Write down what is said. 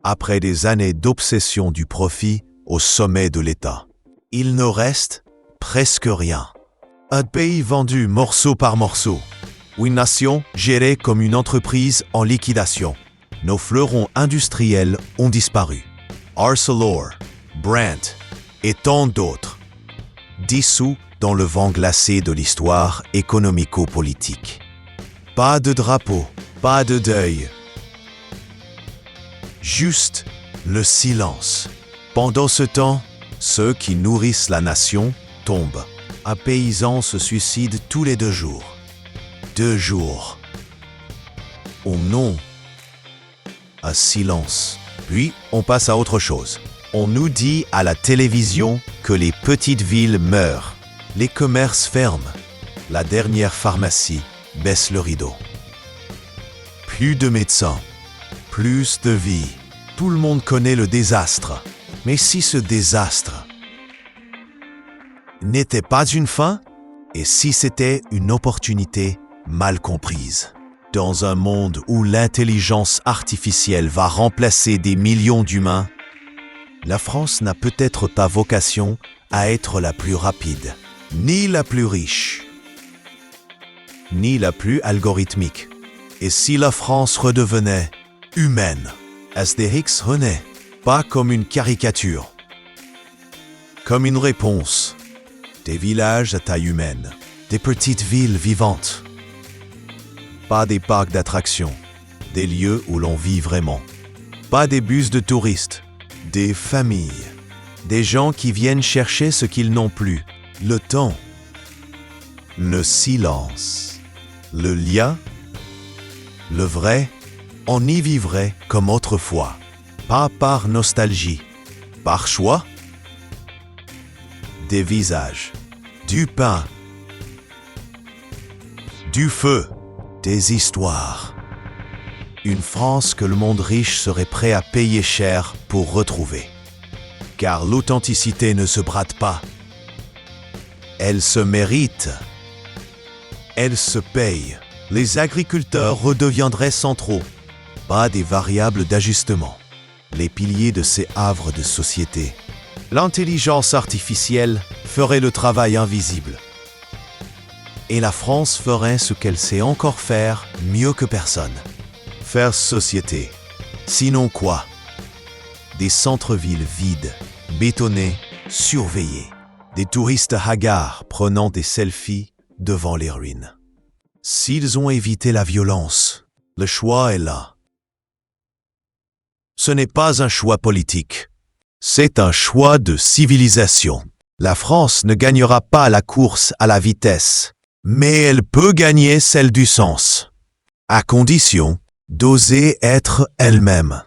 Après des années d'obsession du profit au sommet de l'État, il ne reste presque rien. Un pays vendu morceau par morceau, ou une nation gérée comme une entreprise en liquidation. Nos fleurons industriels ont disparu. Arcelor, Brandt et tant d'autres, dissous dans le vent glacé de l'histoire économico-politique. Pas de drapeau, pas de deuil. Juste le silence. Pendant ce temps, ceux qui nourrissent la nation tombent. Un paysan se suicide tous les 2 jours. 2 jours. Oh non. Un silence. Puis, on passe à autre chose. On nous dit à la télévision que les petites villes meurent. Les commerces ferment. La dernière pharmacie baisse le rideau. Plus de médecins. Plus de vie. Tout le monde connaît le désastre. Mais si ce désastre n'était pas une fin, et si c'était une opportunité mal comprise? Dans un monde où l'intelligence artificielle va remplacer des millions d'humains, la France n'a peut-être pas vocation à être la plus rapide, ni la plus riche, ni la plus algorithmique. Et si la France redevenait humaine, Astérix renaît, pas comme une caricature, comme une réponse. Des villages à taille humaine, des petites villes vivantes. Pas des parcs d'attractions, des lieux où l'on vit vraiment. Pas des bus de touristes, des familles. Des gens qui viennent chercher ce qu'ils n'ont plus. Le temps, le silence, le lien, le vrai, on y vivrait comme autrefois. Pas par nostalgie, par choix. Des visages, du pain, du feu, des histoires. Une France que le monde riche serait prêt à payer cher pour retrouver. Car l'authenticité ne se brade pas. Elle se mérite. Elle se paye. Les agriculteurs redeviendraient centraux, pas des variables d'ajustement. Les piliers de ces havres de société. L'intelligence artificielle ferait le travail invisible. Et la France ferait ce qu'elle sait encore faire mieux que personne. Faire société. Sinon quoi? Des centres-villes vides, bétonnés, surveillés. Des touristes hagards prenant des selfies devant les ruines. S'ils ont évité la violence, le choix est là. Ce n'est pas un choix politique. C'est un choix de civilisation. La France ne gagnera pas la course à la vitesse, mais elle peut gagner celle du sens, à condition d'oser être elle-même.